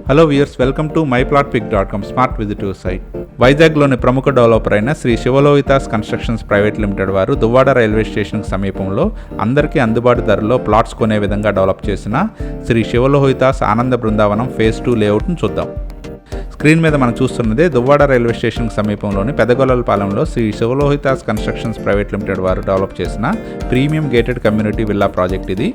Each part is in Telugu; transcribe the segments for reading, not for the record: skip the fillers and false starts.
Hello viewers, welcome to myplotpic.com smart విజిటివ్ సైట్. వైజాగ్లోని ప్రముఖ డెవలపర్ అయిన Shri Sivalohithas constructions private limited వారు దువ్వాడ రైల్వే స్టేషన్కి సమీపంలో అందరికీ అందుబాటు ధరలో ప్లాట్స్ కొనే విధంగా డెవలప్ చేసిన శ్రీ శివలోహితాస్ ఆనంద బృందావనం ఫేజ్ 2 లేఅవుట్ను చూద్దాం. స్క్రీన్ మీద మనం చూస్తున్నదే దువ్వాడ రైల్వే స్టేషన్కి సమీపంలోని పెదగొల్లపాలెంలో Shri Sivalohithas constructions private limited వారు డెవలప్ చేసిన premium gated community villa project ఇది.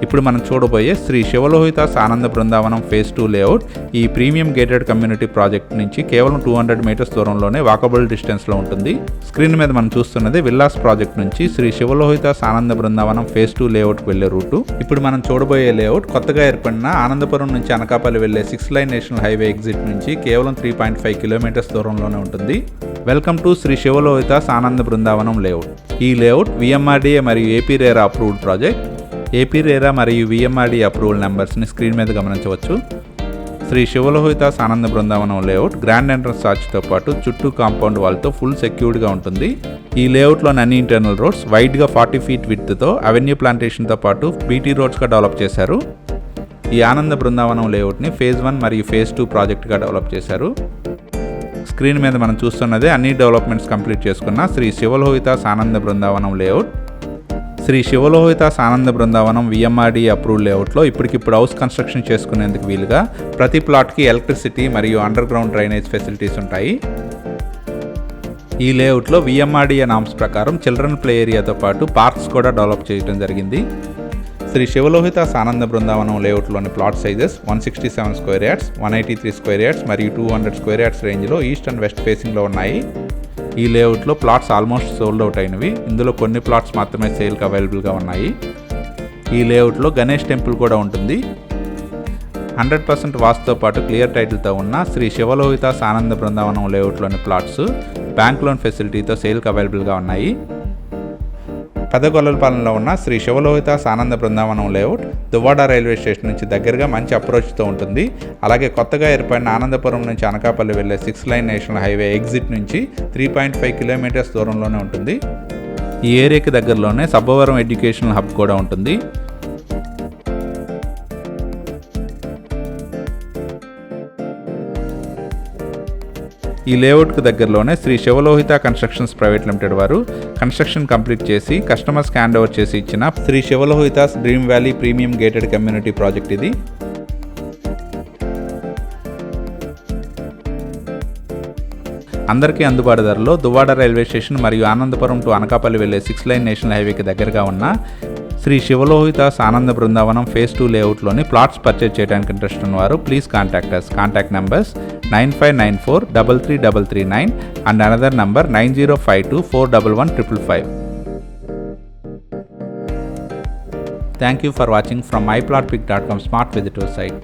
ఇప్పుడు మనం చూడబోయే శ్రీ శివలోహితాస్ ఆనంద బృందావనం ఫేజ్ 2 లేఅవుట్ ఈ ప్రీమియం గేటెడ్ కమ్యూనిటీ ప్రాజెక్ట్ నుంచి కేవలం 200 మీటర్స్ దూరంలోనే వాకబుల్ డిస్టెన్స్లో ఉంటుంది. స్క్రీన్ మీద మనం చూస్తున్నది విల్లాస్ ప్రాజెక్ట్ నుంచి శ్రీ శివలోహితాస్ ఆనంద బృందావనం ఫేజ్ 2 లేఅవుట్కి వెళ్లే రూటు. ఇప్పుడు మనం చూడబోయే లేఅవుట్ కొత్తగా ఏర్పడిన ఆనందపురం నుంచి అనకాపల్లి వెళ్లే 6 లైన్ నేషనల్ హైవే ఎగ్జిట్ నుంచి కేవలం 3.5 కిలోమీటర్స్ దూరంలోనే ఉంటుంది. Welcome to Shri Sivalohithas Ananda Brindavanam layout. ఈ లేఅవుట్ విఎంఆర్డీఏ మరియు AP RERA approved project. AP RERA మరియు విఎంఆర్డీ అప్రూవల్ నెంబర్స్ని స్క్రీన్ మీద గమనించవచ్చు. Shri Sivalohithas Ananda Brindavanam layout grand entrance ఆర్చ్తో పాటు చుట్టూ కాంపౌండ్ వాల్తో ఫుల్ సెక్యూర్డ్గా ఉంటుంది. ఈ లేఅవుట్లోని అన్ని ఇంటర్నల్ రోడ్స్ వైడ్గా 40 ఫీట్ విడ్త్తో అవెన్యూ ప్లాంటేషన్తో పాటు బీటీ రోడ్స్గా డెవలప్ చేశారు. ఈ ఆనంద బృందావనం లేఅవుట్ని ఫేజ్ 1 మరియు ఫేజ్ 2 ప్రాజెక్ట్గా డెవలప్ చేశారు. స్క్రీన్ మీద మనం చూస్తున్నదే అన్ని డెవలప్మెంట్స్ కంప్లీట్ చేసుకున్న Shri Sivalohithas Ananda Brindavanam layout. Shri Sivalohithas Ananda Brindavanam VMRD approved లేఅవుట్లో ఇప్పటికిప్పుడు హౌస్ కన్స్ట్రక్షన్ చేసుకునేందుకు వీలుగా ప్రతి ప్లాట్కి ఎలక్ట్రిసిటీ మరియు అండర్ గ్రౌండ్ డ్రైనేజ్ ఫెసిలిటీస్ ఉంటాయి. ఈ లేఅవుట్లో విఎంఆర్డీఏ నామ్స్ ప్రకారం చిల్డ్రన్ ప్లే ఏరియాతో పాటు పార్క్స్ కూడా డెవలప్ చేయడం జరిగింది. శ్రీ శివలోహితాస్ ఆనంద బృందావనం లేఅవుట్లోని plot sizes 167 square yards, 183 square yards మరియు 200 స్క్వేర్ యార్డ్స్ రేంజ్లో ఈస్ట్ అండ్ వెస్ట్ ఫేసింగ్లో ఉన్నాయి. ఈ లేఅవుట్లో ప్లాట్స్ ఆల్మోస్ట్ సోల్డ్ అవుట్ అయినవి. ఇందులో కొన్ని ప్లాట్స్ మాత్రమే సేల్కి అవైలబుల్గా ఉన్నాయి. ఈ లేఅవుట్లో గణేష్ టెంపుల్ కూడా ఉంటుంది. 100% వాస్తుతో పాటు క్లియర్ టైటిల్తో ఉన్న Shri Sivalohithas Ananda Brindavanam లేఅవుట్లోని plots bank loan ఫెసిలిటీతో సేల్కి అవైలబుల్గా ఉన్నాయి. పెదగొల్లపాలెంలో ఉన్న Shri Sivalohithas Ananda Brindavanam layout Duvvada railway station నుంచి దగ్గరగా మంచి అప్రోచ్తో ఉంటుంది. అలాగే కొత్తగా ఏర్పడిన ఆనందపురం నుంచి అనకాపల్లి వెళ్లే 6 లైన్ నేషనల్ హైవే ఎగ్జిట్ నుంచి 3.5 కిలోమీటర్స్ దూరంలోనే ఉంటుంది. ఈ ఏరియాకి దగ్గరలోనే సబ్బవరం ఎడ్యుకేషనల్ హబ్ కూడా ఉంటుంది. ఈ లేఅవుట్కు దగ్గరలోనే Shri Sivalohitha constructions private limited వారు కన్స్ట్రక్షన్ కంప్లీట్ చేసి కస్టమర్స్కి హ్యాండ్ ఓవర్ చేసి ఇచ్చిన Shri Sivalohithas dream valley premium gated community project ఇది. అందరికీ అందుబాటు ధరలో దువ్వాడ రైల్వే స్టేషన్ మరియు ఆనందపురం టు అనకాపల్లి వెళ్లే 6 లైన్ నేషనల్ హైవేకి దగ్గరగా ఉన్న Shri Sivalohithas Ananda Brindavanam phase 2 లేఅవుట్లోని plots purchase చేయడానికి ఇంట్రెస్ట్ ఉన్నవారు please contact us. Contact numbers 9594333339 and another number 9052411555. Thank you for watching from myplotpic.com smart visitor site.